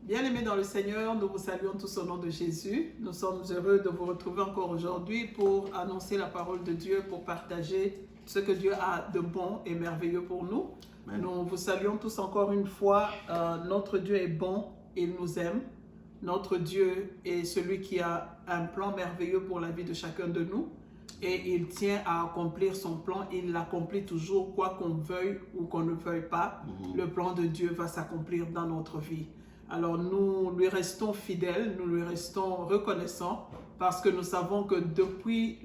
Bien-aimés dans le Seigneur, nous vous saluons tous au nom de Jésus. Nous sommes heureux de vous retrouver encore aujourd'hui pour annoncer la parole de Dieu, pour partager ce que Dieu a de bon et merveilleux pour nous. Amen. Nous vous saluons tous encore une fois. Notre Dieu est bon, il nous aime. Notre Dieu est celui qui a un plan merveilleux pour la vie de chacun de nous. Et il tient à accomplir son plan. Il l'accomplit toujours, quoi qu'on veuille ou qu'on ne veuille pas. Le plan de Dieu va s'accomplir dans notre vie. Alors nous lui restons fidèles, nous lui restons reconnaissants parce que nous savons que depuis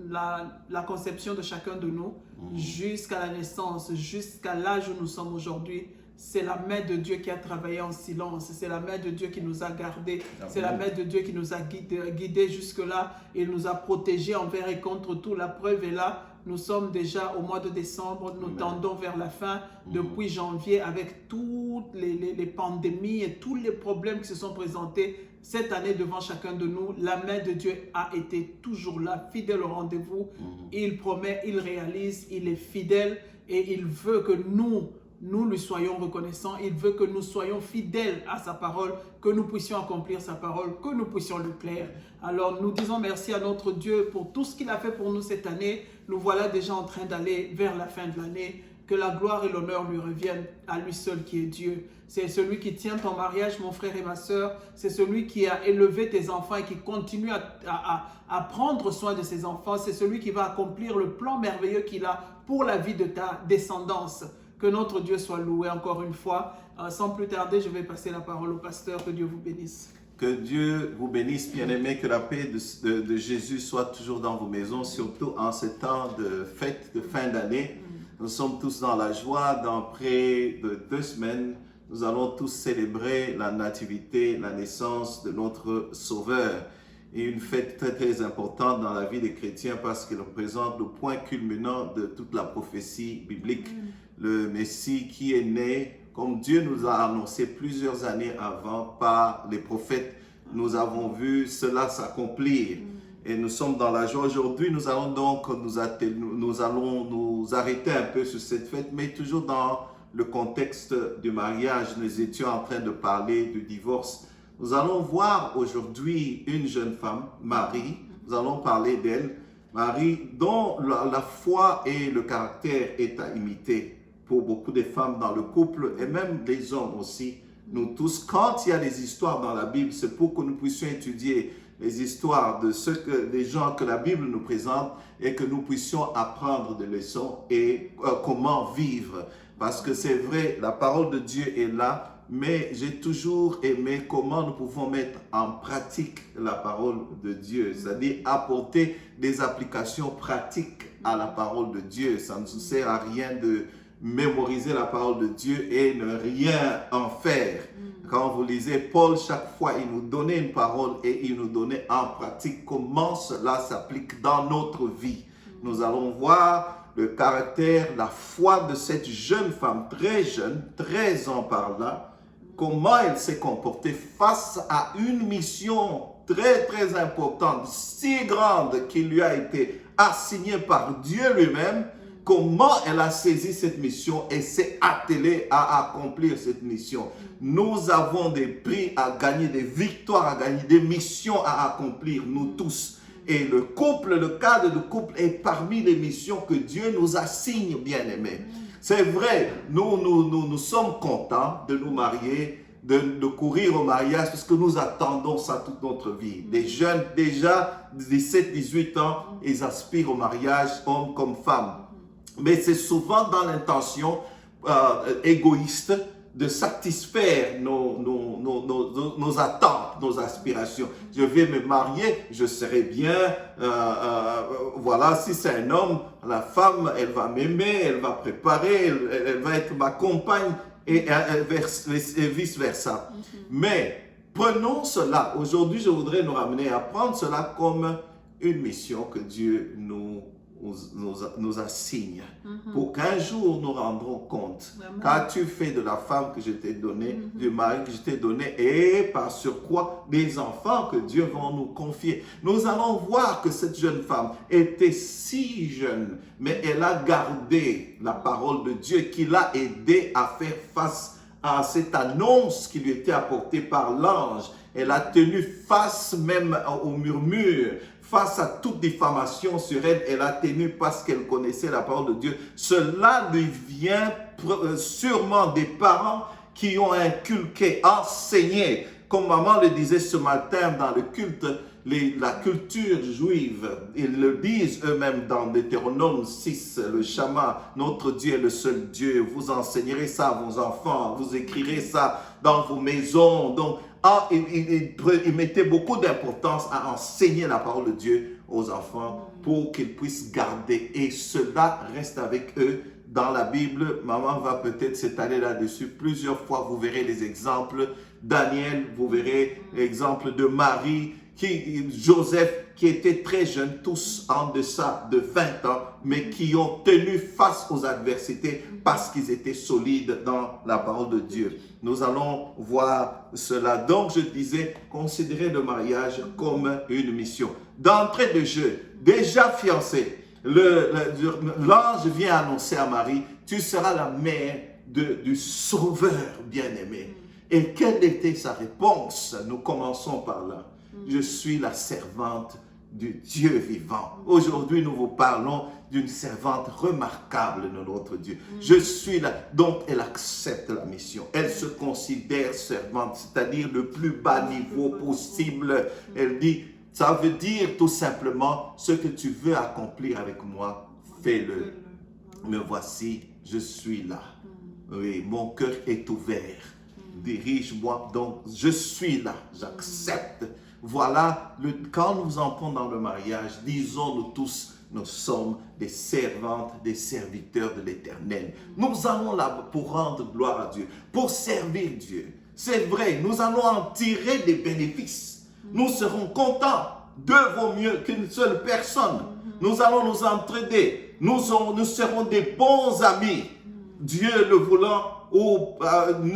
la conception de chacun de nous, jusqu'à la naissance, jusqu'à l'âge où nous sommes aujourd'hui, c'est la main de Dieu qui a travaillé en silence, c'est la main de Dieu qui nous a gardés, c'est la main de Dieu qui nous a guidés jusque-là, il nous a protégés envers et contre tout. La preuve est là. Nous sommes déjà au mois de décembre, nous tendons vers la fin. Depuis janvier, avec toutes les pandémies et tous les problèmes qui se sont présentés cette année devant chacun de nous, la main de Dieu a été toujours là, fidèle au rendez-vous. Il promet, il réalise, il est fidèle et il veut que nous lui soyons reconnaissants. Il veut que nous soyons fidèles à sa parole, que nous puissions accomplir sa parole, que nous puissions le plaire. Alors nous disons merci à notre Dieu pour tout ce qu'il a fait pour nous cette année. Nous voilà déjà en train d'aller vers la fin de l'année. Que la gloire et l'honneur lui reviennent à lui seul qui est Dieu. C'est celui qui tient ton mariage, mon frère et ma sœur. C'est celui qui a élevé tes enfants et qui continue à prendre soin de ses enfants. C'est celui qui va accomplir le plan merveilleux qu'il a pour la vie de ta descendance. Que notre Dieu soit loué encore une fois. Sans plus tarder, je vais passer la parole au pasteur. Que Dieu vous bénisse. Que Dieu vous bénisse, bien-aimés, que la paix de Jésus soit toujours dans vos maisons, surtout en ce temps de fête, de fin d'année. Nous sommes tous dans la joie. Dans près de 2 semaines, nous allons tous célébrer la nativité, la naissance de notre Sauveur. Et une fête très très importante dans la vie des chrétiens parce qu'elle représente le point culminant de toute la prophétie biblique. Le Messie qui est né, comme Dieu nous a annoncé plusieurs années avant par les prophètes. Nous avons vu cela s'accomplir. Et nous sommes dans la joie. Aujourd'hui, nous allons donc nous arrêter un peu sur cette fête, mais toujours dans le contexte du mariage. Nous étions en train de parler du divorce. Nous allons voir aujourd'hui une jeune femme, Marie. Nous allons parler d'elle. Marie, dont la foi et le caractère est à imiter pour beaucoup de femmes dans le couple et même des hommes aussi. Nous tous, quand il y a des histoires dans la Bible, c'est pour que nous puissions étudier les histoires des gens que la Bible nous présente et que nous puissions apprendre des leçons et comment vivre. Parce que c'est vrai, la parole de Dieu est là, mais j'ai toujours aimé comment nous pouvons mettre en pratique la parole de Dieu, c'est-à-dire apporter des applications pratiques à la parole de Dieu. Ça ne nous sert à rien de mémoriser la parole de Dieu et ne rien en faire. Quand vous lisez Paul, chaque fois, il nous donnait une parole et il nous donnait en pratique comment cela s'applique dans notre vie. Nous allons voir le caractère, la foi de cette jeune femme, très jeune, 13 ans par là, comment elle s'est comportée face à une mission très très importante, si grande qui lui a été assignée par Dieu lui-même. Comment elle a saisi cette mission et s'est attelée à accomplir cette mission. Nous avons des prix à gagner, des victoires à gagner, des missions à accomplir, nous tous. Et le couple, le cadre de couple est parmi les missions que Dieu nous assigne, bien-aimés. C'est vrai, nous sommes contents de nous marier, de courir au mariage parce que nous attendons ça toute notre vie. Des jeunes, déjà 17-18 ans, ils aspirent au mariage, hommes comme femmes. Mais c'est souvent dans l'intention égoïste de satisfaire nos attentes, nos aspirations. Je vais me marier, je serai bien. Voilà, si c'est un homme, la femme, elle va m'aimer, elle va préparer, elle va être ma compagne et vice-versa. Mais prenons cela. Aujourd'hui, je voudrais nous ramener à prendre cela comme une mission que Dieu nous assigne pour qu'un jour nous rendrons compte qu'as-tu fait de la femme que je t'ai donnée, du mari que je t'ai donné et par surcroît des enfants que Dieu va nous confier. Nous allons voir que cette jeune femme était si jeune, mais elle a gardé la parole de Dieu qui l'a aidé à faire face à cette annonce qui lui était apportée par l'ange. Elle a tenu face même au murmure, face à toute diffamation sur elle. Elle a tenu parce qu'elle connaissait la parole de Dieu. Cela lui vient sûrement des parents qui ont inculqué, enseigné. Comme maman le disait ce matin dans le culte, la culture juive, ils le disent eux-mêmes dans Deutéronome 6, le Shama, notre Dieu est le seul Dieu, vous enseignerez ça à vos enfants, vous écrirez ça dans vos maisons. Donc, il mettait beaucoup d'importance à enseigner la parole de Dieu aux enfants pour qu'ils puissent garder, et cela reste avec eux. Dans la Bible, maman va peut-être s'étaler là-dessus plusieurs fois, vous verrez les exemples. Daniel, vous verrez l'exemple de Marie, Joseph, qui étaient très jeunes, tous en deçà de 20 ans, mais qui ont tenu face aux adversités parce qu'ils étaient solides dans la parole de Dieu. Nous allons voir cela. Donc, je disais, considérez le mariage comme une mission. D'entrée de jeu, déjà fiancé, l'ange vient annoncer à Marie, tu seras la mère du Sauveur bien-aimé. Et quelle était sa réponse? Nous commençons par là. Je suis la servante du Dieu vivant. Aujourd'hui, nous vous parlons d'une servante remarquable de notre Dieu. Je suis là. Donc, elle accepte la mission. Elle se considère servante, c'est-à-dire le plus bas niveau possible. Elle dit, ça veut dire tout simplement, ce que tu veux accomplir avec moi, fais-le. Me voici, je suis là. Oui, mon cœur est ouvert. Dirige-moi, donc je suis là, j'accepte. Voilà, quand nous entrons dans le mariage, disons-nous tous, nous sommes des servantes, des serviteurs de l'Éternel. Nous allons là pour rendre gloire à Dieu, pour servir Dieu. C'est vrai, nous allons en tirer des bénéfices. Nous serons contents. Deux vaut mieux qu'une seule personne. Nous allons nous entraider. Nous serons des bons amis. Dieu le voulant,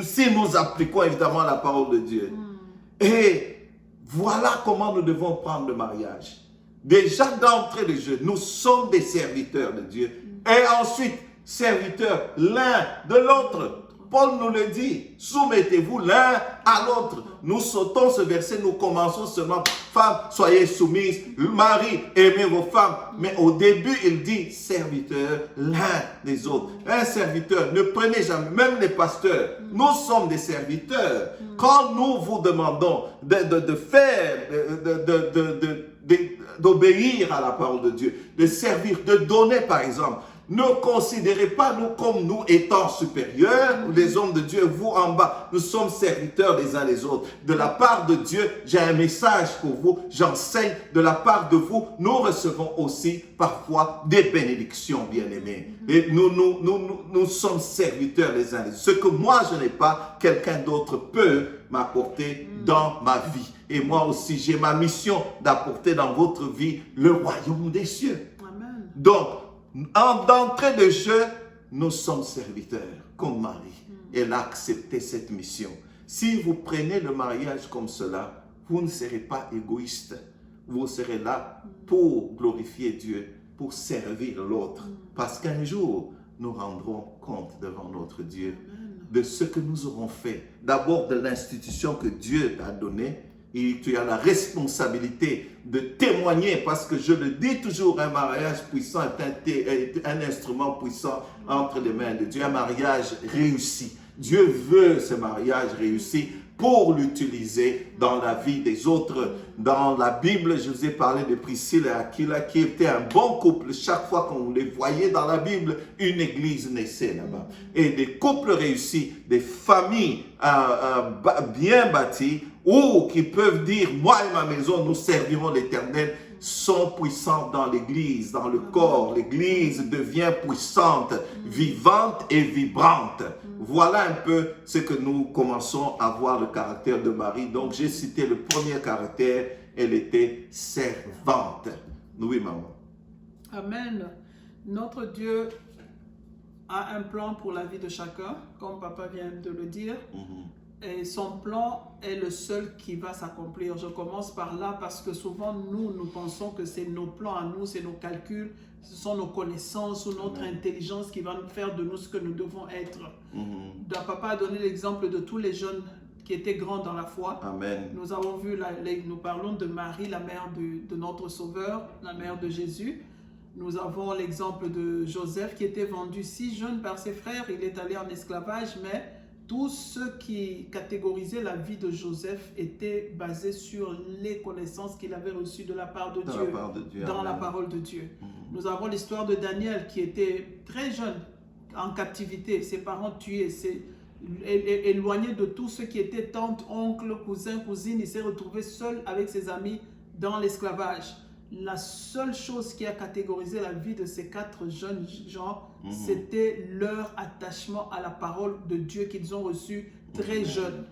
si nous appliquons évidemment la parole de Dieu. Et voilà comment nous devons prendre le mariage. Déjà d'entrée de jeu, nous sommes des serviteurs de Dieu. Et ensuite, serviteurs l'un de l'autre. Paul nous le dit, soumettez-vous l'un à l'autre. Nous sautons ce verset, nous commençons seulement, femmes, soyez soumises, mari, aimez vos femmes. Mais au début, il dit, serviteurs l'un des autres. Un serviteur, ne prenez jamais, même les pasteurs, nous sommes des serviteurs. Quand nous vous demandons d'obéir à la parole de Dieu, de servir, de donner par exemple, ne considérez pas nous comme nous étant supérieurs, les hommes de Dieu, vous en bas. Nous sommes serviteurs les uns les autres. De la part de Dieu, j'ai un message pour vous. J'enseigne. De la part de vous, nous recevons aussi parfois des bénédictions, bien-aimés. Et nous sommes serviteurs les uns les autres. Ce que moi je n'ai pas, quelqu'un d'autre peut m'apporter dans ma vie. Et moi aussi, j'ai ma mission d'apporter dans votre vie le royaume des cieux. Amen. Donc, d'entrée de jeu, nous sommes serviteurs, comme Marie. Elle a accepté cette mission. Si vous prenez le mariage comme cela, vous ne serez pas égoïste. Vous serez là pour glorifier Dieu, pour servir l'autre. Parce qu'un jour, nous rendrons compte devant notre Dieu de ce que nous aurons fait. D'abord de l'institution que Dieu t'a donnée. Et tu as la responsabilité de témoigner, parce que je le dis toujours, un mariage puissant est un instrument puissant entre les mains de Dieu, un mariage réussi. Dieu veut ce mariage réussi pour l'utiliser dans la vie des autres. Dans la Bible, je vous ai parlé de Priscille et Aquila, qui étaient un bon couple. Chaque fois qu'on les voyait dans la Bible, une église naissait là-bas. Et des couples réussis, des familles bien bâties, ou qui peuvent dire, moi et ma maison, nous servirons l'Éternel, sont puissantes dans l'église, dans le corps. L'église devient puissante, vivante et vibrante. Voilà un peu ce que nous commençons à voir le caractère de Marie. Donc j'ai cité le premier caractère, elle était servante. Oui, maman. Amen. Notre Dieu a un plan pour la vie de chacun, comme papa vient de le dire. et son plan est le seul qui va s'accomplir. Je commence par là parce que souvent nous pensons que c'est nos plans à nous, c'est nos calculs, ce sont nos connaissances ou notre intelligence qui va nous faire de nous ce que nous devons être. Papa a donné l'exemple de tous les jeunes qui étaient grands dans la foi. Amen. Nous avons vu, nous parlons de Marie, la mère de notre Sauveur, la mère de Jésus. Nous avons l'exemple de Joseph qui était vendu si jeune par ses frères. Il est allé en esclavage, mais tout ce qui catégorisait la vie de Joseph était basé sur les connaissances qu'il avait reçues de la part de Dieu, dans la parole de Dieu. Nous avons l'histoire de Daniel qui était très jeune, en captivité, ses parents tués, éloigné de tout ce qui était tante, oncle, cousin, cousine. Il s'est retrouvé seul avec ses amis dans l'esclavage. La seule chose qui a catégorisé la vie de ces 4 jeunes gens, c'était leur attachement à la parole de Dieu qu'ils ont reçue très jeunes.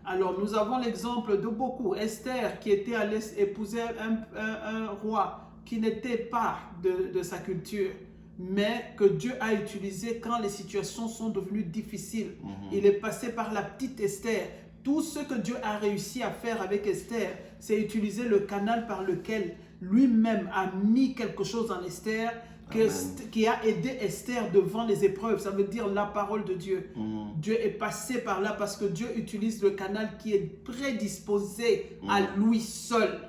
Alors nous avons l'exemple de beaucoup. Esther qui était allée épouser un roi qui n'était pas de sa culture, mais que Dieu a utilisé quand les situations sont devenues difficiles. Il est passé par la petite Esther. Tout ce que Dieu a réussi à faire avec Esther, c'est utiliser le canal par lequel lui-même a mis quelque chose en Esther qui a aidé Esther devant les épreuves. Ça veut dire la parole de Dieu. Dieu est passé par là parce que Dieu utilise le canal qui est prédisposé à lui seul.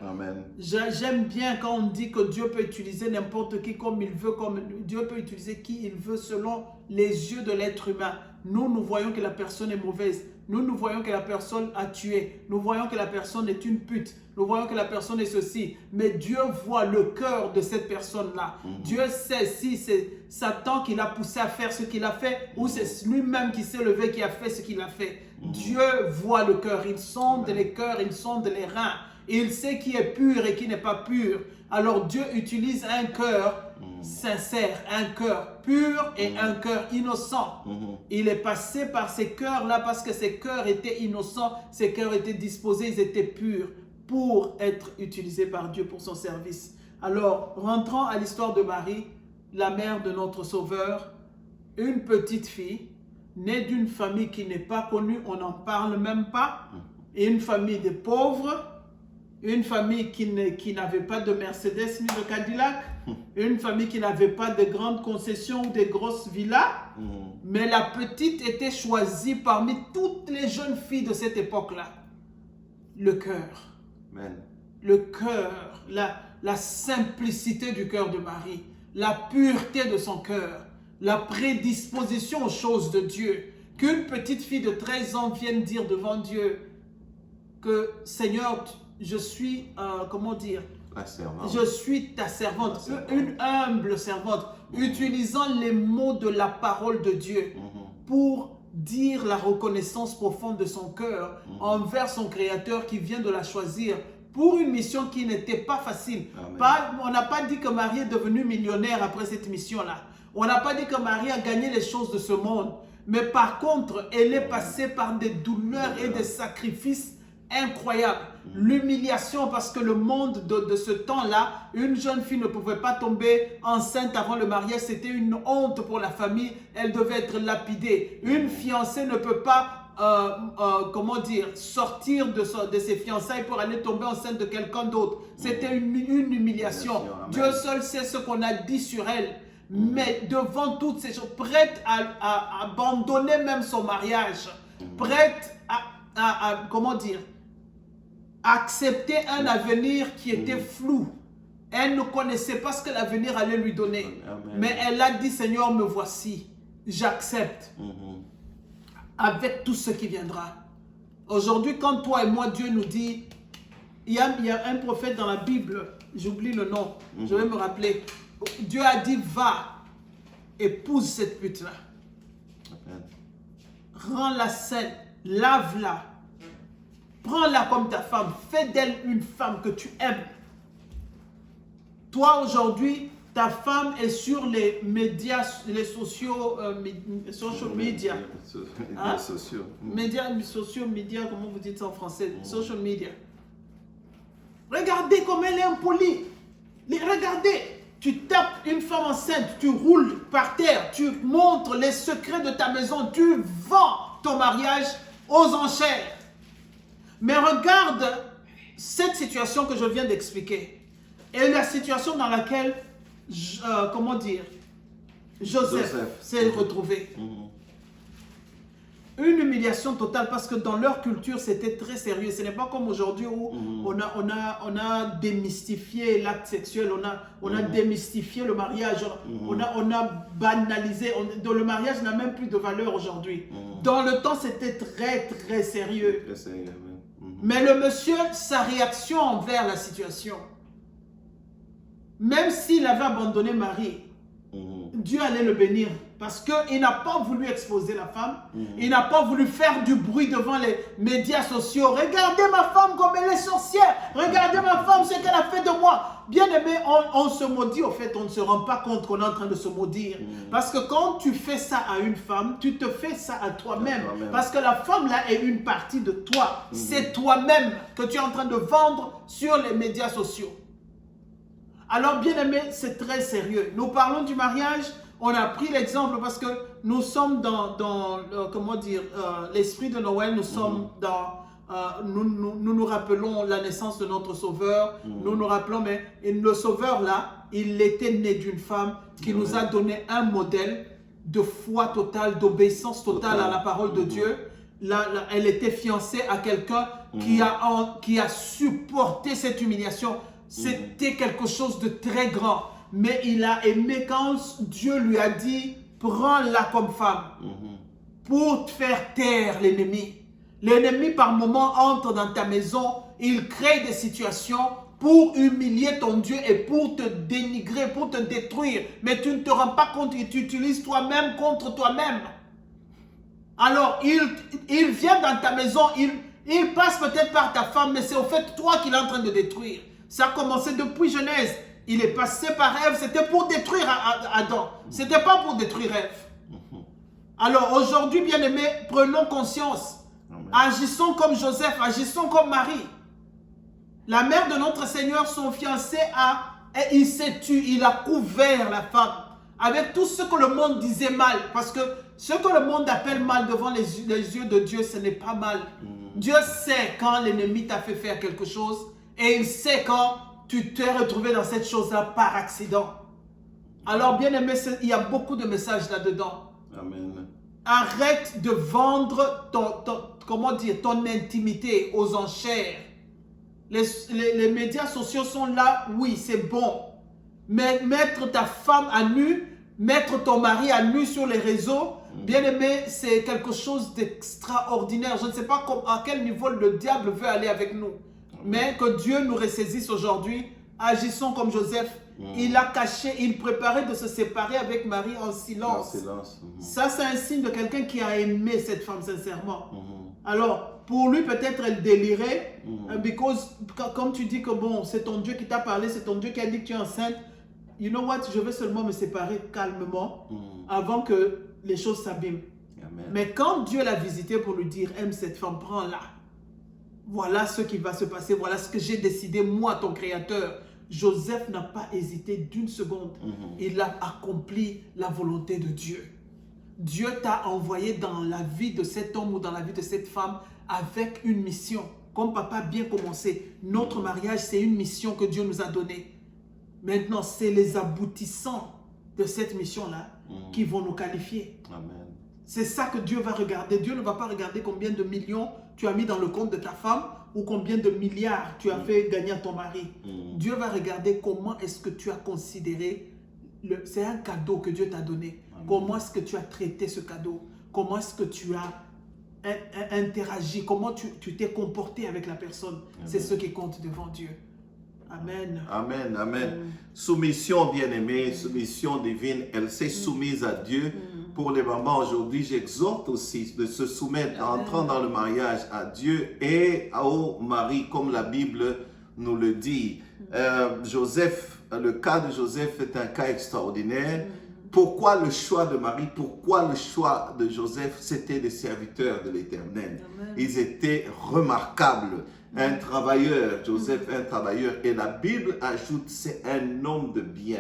J'aime bien quand on dit que Dieu peut utiliser n'importe qui comme il veut, comme Dieu peut utiliser qui il veut selon les yeux de l'être humain. Nous voyons que la personne est mauvaise. Nous voyons que la personne a tué. Nous voyons que la personne est une pute. Nous voyons que la personne est ceci. Mais Dieu voit le cœur de cette personne-là. Dieu sait si c'est Satan qui l'a poussé à faire ce qu'il a fait ou c'est lui-même qui s'est levé qui a fait ce qu'il a fait. Dieu voit le cœur. Il sonde les cœurs, il sonde les reins. Il sait qui est pur et qui n'est pas pur. Alors Dieu utilise un cœur sincère, un cœur pur et un cœur innocent. Il est passé par ces cœurs-là parce que ces cœurs étaient innocents, ces cœurs étaient disposés, ils étaient purs pour être utilisés par Dieu pour son service. Alors, rentrons à l'histoire de Marie, la mère de notre Sauveur, une petite fille, née d'une famille qui n'est pas connue, on n'en parle même pas, et une famille de pauvres, une famille qui n'avait pas de Mercedes ni de Cadillac, une famille qui n'avait pas de grandes concessions ou des grosses villas, mais la petite était choisie parmi toutes les jeunes filles de cette époque-là. Le cœur. Le cœur, la simplicité du cœur de Marie, la pureté de son cœur, la prédisposition aux choses de Dieu. Qu'une petite fille de 13 ans vienne dire devant Dieu que Seigneur, je suis, je suis ta servante, une humble servante, utilisant les mots de la parole de Dieu pour dire la reconnaissance profonde de son cœur envers son Créateur qui vient de la choisir pour une mission qui n'était pas facile. On n'a pas dit que Marie est devenue millionnaire après cette mission-là. On n'a pas dit que Marie a gagné les choses de ce monde. Mais par contre, elle est passée par des douleurs et des sacrifices incroyables. L'humiliation, parce que le monde de ce temps-là, une jeune fille ne pouvait pas tomber enceinte avant le mariage. C'était une honte pour la famille. Elle devait être lapidée. Une fiancée ne peut pas sortir de ses fiançailles pour aller tomber enceinte de quelqu'un d'autre. C'était une humiliation. Dieu seul sait ce qu'on a dit sur elle. Mais devant toutes ces choses, prête à abandonner même son mariage, prête à accepter un avenir qui était flou. Elle ne connaissait pas ce que l'avenir allait lui donner. Mais elle a dit, Seigneur, me voici, j'accepte. Avec tout ce qui viendra. Aujourd'hui, quand toi et moi, Dieu nous dit, il y a un prophète dans la Bible, j'oublie le nom, je vais me rappeler. Dieu a dit, va, épouse cette pute-là. Rends-la saine, lave-la. Prends-la comme ta femme, fais d'elle une femme que tu aimes. Toi, aujourd'hui, ta femme est sur les médias, les social media. Social media, comment vous dites ça en français? Social media. Regardez comme elle est impolie. Regardez, tu tapes une femme enceinte, tu roules par terre, tu montres les secrets de ta maison, tu vends ton mariage aux enchères. Mais regarde cette situation que je viens d'expliquer et la situation dans laquelle, Joseph s'est retrouvé. Une humiliation totale parce que dans leur culture, c'était très sérieux. Ce n'est pas comme aujourd'hui où on a démystifié l'acte sexuel, on a démystifié le mariage, on a banalisé. Le mariage n'a même plus de valeur aujourd'hui. Dans le temps, c'était très, très sérieux. Très sérieux, Mais le monsieur, sa réaction envers la situation, même s'il avait abandonné Marie, Dieu allait le bénir parce qu'il n'a pas voulu exposer la femme, il n'a pas voulu faire du bruit devant les médias sociaux. Regardez ma femme comme elle est sorcière, regardez ma femme ce qu'elle a fait de moi. Bien aimé, on se maudit, au fait, on ne se rend pas compte qu'on est en train de se maudire. Parce que quand tu fais ça à une femme, tu te fais ça à toi-même. Parce que la femme là est une partie de toi. C'est toi-même que tu es en train de vendre sur les médias sociaux. Alors, bien aimé, c'est très sérieux. Nous parlons du mariage, on a pris l'exemple parce que nous sommes dans l'esprit de Noël, nous sommes dans... nous rappelons la naissance de notre Sauveur, nous nous rappelons, mais le Sauveur là, il était né d'une femme qui nous a donné un modèle de foi totale, d'obéissance totale à la parole de Dieu. Elle était fiancée à quelqu'un qui a supporté cette humiliation. C'était quelque chose de très grand. Mais il a aimé quand Dieu lui a dit, prends-la comme femme pour faire taire l'ennemi. L'ennemi par moment entre dans ta maison, il crée des situations pour humilier ton Dieu et pour te dénigrer, pour te détruire. Mais tu ne te rends pas compte et tu utilises toi-même contre toi-même. Alors, il vient dans ta maison, il passe peut-être par ta femme, mais c'est au fait toi qu'il est en train de détruire. Ça a commencé depuis Genèse. Il est passé par Ève, c'était pour détruire Adam. Ce n'était pas pour détruire Ève. Alors aujourd'hui, bien-aimés, prenons conscience. Agissons comme Joseph, agissons comme Marie. La mère de notre Seigneur, son fiancé, et il s'est tué, il a couvert la femme avec tout ce que le monde disait mal. Parce que ce que le monde appelle mal devant les yeux de Dieu, ce n'est pas mal. Dieu sait quand l'ennemi t'a fait faire quelque chose et il sait quand tu t'es retrouvé dans cette chose-là par accident. Alors, bien aimé, il y a beaucoup de messages là-dedans. Amen. Arrête de vendre ton intimité aux enchères. Les médias sociaux sont là, oui, c'est bon. Mais mettre ta femme à nu, mettre ton mari à nu sur les réseaux, bien aimé, c'est quelque chose d'extraordinaire. Je ne sais pas à quel niveau le diable veut aller avec nous. Mais que Dieu nous ressaisisse aujourd'hui. Agissons comme Joseph. Il a caché, il préparait de se séparer avec Marie en silence. Ça, c'est un signe de quelqu'un qui a aimé cette femme sincèrement. Alors, pour lui, peut-être elle délirait. Comme tu dis que bon, c'est ton Dieu qui t'a parlé, c'est ton Dieu qui a dit que tu es enceinte. You know what? Je vais seulement me séparer calmement avant que les choses s'abîment. Mais quand Dieu l'a visité pour lui dire, aime cette femme, prends-la. Voilà ce qui va se passer, voilà ce que j'ai décidé, moi, ton créateur. Joseph n'a pas hésité d'une seconde. Il a accompli la volonté de Dieu. Dieu t'a envoyé dans la vie de cet homme ou dans la vie de cette femme avec une mission. Comme papa a bien commencé, notre mariage, c'est une mission que Dieu nous a donnée. Maintenant, c'est les aboutissants de cette mission-là qui vont nous qualifier. Amen. C'est ça que Dieu va regarder. Dieu ne va pas regarder combien de millions tu as mis dans le compte de ta femme ou combien de milliards tu as fait gagner à ton mari. Dieu va regarder comment est-ce que tu as considéré. C'est un cadeau que Dieu t'a donné. Comment est-ce que tu as traité ce cadeau? Comment est-ce que tu as interagi? Comment tu t'es comporté avec la personne? C'est ce qui compte devant Dieu. Amen. Amen, amen. Soumission, bien-aimée, soumission divine, elle s'est soumise à Dieu. Pour les mamans aujourd'hui, j'exhorte aussi de se soumettre, entrant dans le mariage à Dieu et au mari, comme la Bible nous le dit. Joseph, le cas de Joseph est un cas extraordinaire. Pourquoi le choix de Marie? Pourquoi le choix de Joseph? C'était des serviteurs de l'Éternel. Ils étaient remarquables. Un travailleur, Joseph, un travailleur. Et la Bible ajoute, c'est un homme de bien.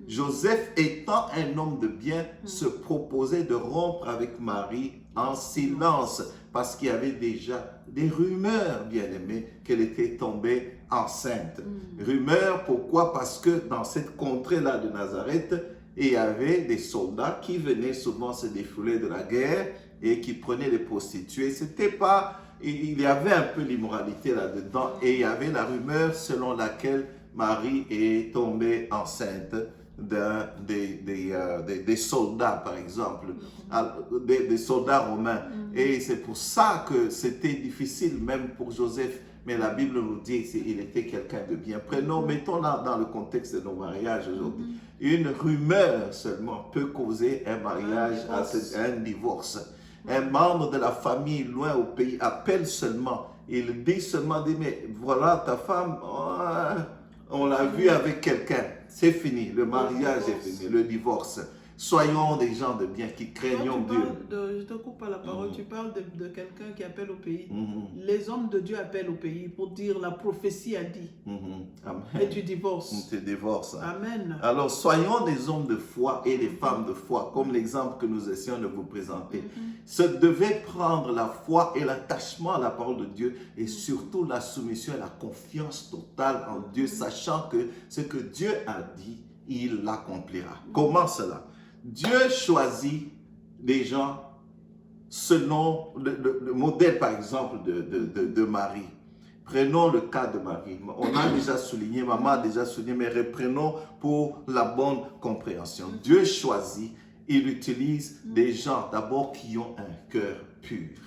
Joseph, étant un homme de bien, se proposait de rompre avec Marie en silence. parce qu'il y avait déjà des rumeurs, bien-aimés, qu'elle était tombée enceinte. Rumeurs, pourquoi? Parce que dans cette contrée-là de Nazareth, il y avait des soldats qui venaient souvent se défouler de la guerre et qui prenaient les prostituées. C'était pas... Il y avait un peu d'immoralité là-dedans et il y avait la rumeur selon laquelle Marie est tombée enceinte des soldats, par exemple, des soldats romains. Et c'est pour ça que c'était difficile même pour Joseph. Mais la Bible nous dit qu'il était quelqu'un de bien. Mettons-la dans le contexte de nos mariages aujourd'hui. Une rumeur seulement peut causer un mariage, un divorce. Un membre de la famille loin au pays appelle seulement. Il dit seulement, mais voilà ta femme, on l'a vu avec quelqu'un. C'est fini, le mariage est fini, le divorce. Soyons des gens de bien qui craignons Dieu. Je te coupe pas la parole, tu parles de quelqu'un qui appelle au pays. Les hommes de Dieu appellent au pays pour dire la prophétie a dit. Amen. Et tu divorces. Tu divorces. Amen. Alors soyons des hommes de foi et des femmes de foi, comme l'exemple que nous essayons de vous présenter. Ce devait prendre la foi et l'attachement à la parole de Dieu et surtout la soumission et la confiance totale en Dieu, sachant que ce que Dieu a dit, il l'accomplira. Comment cela? Dieu choisit des gens selon le modèle, par exemple, de Marie. Prenons le cas de Marie. On a déjà souligné, maman a déjà souligné, mais reprenons pour la bonne compréhension. Dieu choisit, il utilise des gens d'abord qui ont un cœur pur.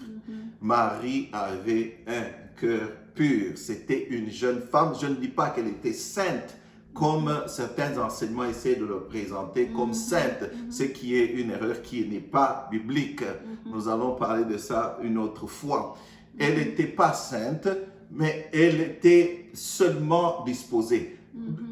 Marie avait un cœur pur. C'était une jeune femme. Je ne dis pas qu'elle était sainte, comme certains enseignements essaient de le présenter comme sainte, ce qui est une erreur qui n'est pas biblique. Nous allons parler de ça une autre fois. Elle n'était pas sainte, mais elle était seulement disposée.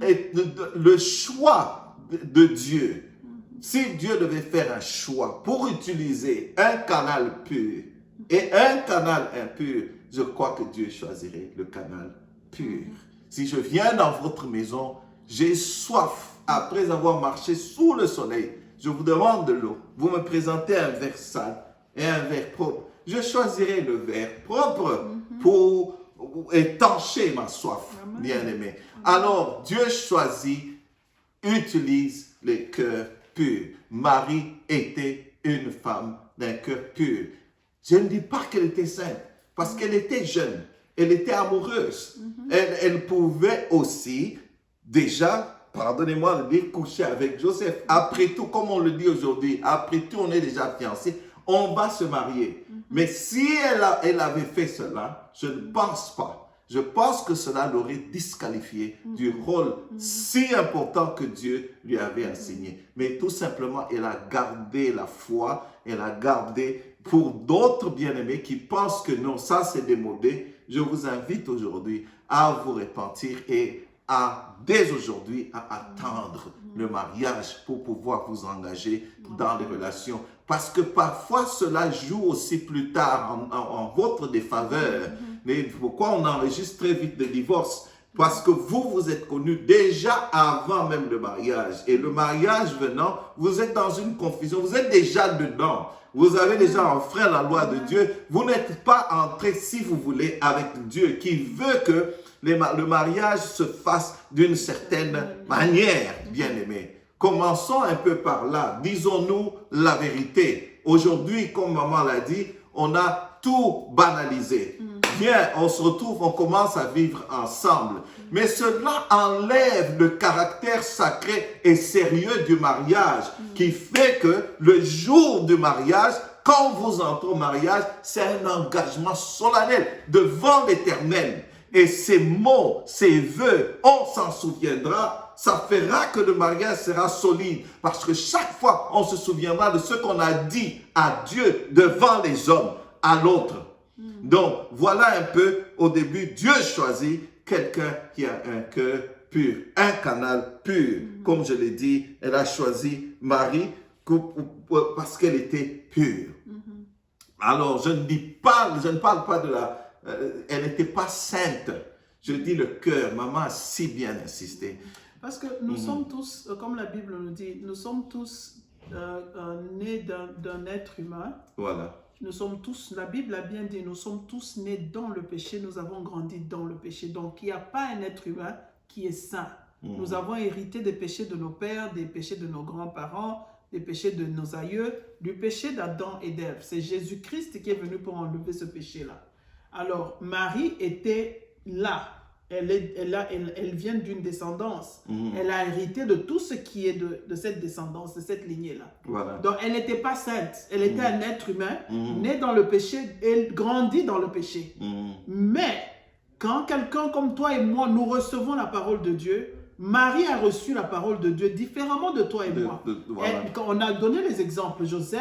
Et le choix de Dieu, si Dieu devait faire un choix pour utiliser un canal pur et un canal impur, je crois que Dieu choisirait le canal pur. Si je viens dans votre maison, j'ai soif après avoir marché sous le soleil. Je vous demande de l'eau. Vous me présentez un verre sale et un verre propre. Je choisirai le verre propre pour étancher ma soif, bien-aimé. Alors, Dieu choisit, utilise les cœurs purs. Marie était une femme d'un cœur pur. Je ne dis pas qu'elle était sainte, parce qu'elle était jeune. Elle était amoureuse. Elle pouvait aussi déjà, pardonnez-moi de dire, coucher avec Joseph. Après tout, comme on le dit aujourd'hui, après tout, on est déjà fiancés, on va se marier. Mais si elle avait fait cela, je ne pense pas. Je pense que cela l'aurait disqualifié du rôle si important que Dieu lui avait assigné. Mais tout simplement, elle a gardé la foi, elle a gardé pour d'autres bien-aimés qui pensent que non, ça c'est démodé. Je vous invite aujourd'hui à vous repentir et dès aujourd'hui, à attendre le mariage pour pouvoir vous engager dans les relations. Parce que parfois, cela joue aussi plus tard en votre défaveur. Mais pourquoi on enregistre très vite des divorces? Parce que vous êtes connus déjà avant même le mariage. Et le mariage venant, vous êtes dans une confusion. Vous êtes déjà dedans. Vous avez déjà enfreint la loi de Dieu. Vous n'êtes pas entré, si vous voulez, avec Dieu qui veut que le mariage se fasse d'une certaine manière, bien-aimé. Commençons un peu par là. Disons-nous la vérité. Aujourd'hui, comme maman l'a dit, on a tout banalisé. Bien, on se retrouve, on commence à vivre ensemble. Mais cela enlève le caractère sacré et sérieux du mariage qui fait que le jour du mariage, quand vous entrez au mariage, c'est un engagement solennel devant l'Éternel. Et ces mots, ces vœux, on s'en souviendra. Ça fera que le mariage sera solide. Parce que chaque fois, on se souviendra de ce qu'on a dit à Dieu devant les hommes, à l'autre. Donc, voilà un peu, au début, Dieu choisit quelqu'un qui a un cœur pur, un canal pur. Comme je l'ai dit, elle a choisi Marie parce qu'elle était pure. Alors, je ne parle pas de la... elle n'était pas sainte. Je dis le cœur. Maman a si bien insisté. Parce que nous sommes tous, comme la Bible nous dit, nous sommes tous nés d'un être humain. Voilà. nous sommes tous, la Bible a bien dit, nous sommes tous nés dans le péché, nous avons grandi dans le péché. Donc, il n'y a pas un être humain qui est saint. Nous avons hérité des péchés de nos pères, des péchés de nos grands-parents, des péchés de nos aïeux, du péché d'Adam et d'Ève. C'est Jésus-Christ qui est venu pour enlever ce péché-là. Alors, Marie était là. Elle vient d'une descendance. Elle a hérité de tout ce qui est de cette descendance, de cette lignée-là. Voilà. Donc, elle n'était pas sainte. Elle était un être humain, né dans le péché, elle grandit dans le péché. Mais, quand quelqu'un comme toi et moi, nous recevons la parole de Dieu, Marie a reçu la parole de Dieu différemment de toi et moi. Voilà. On a donné les exemples. Joseph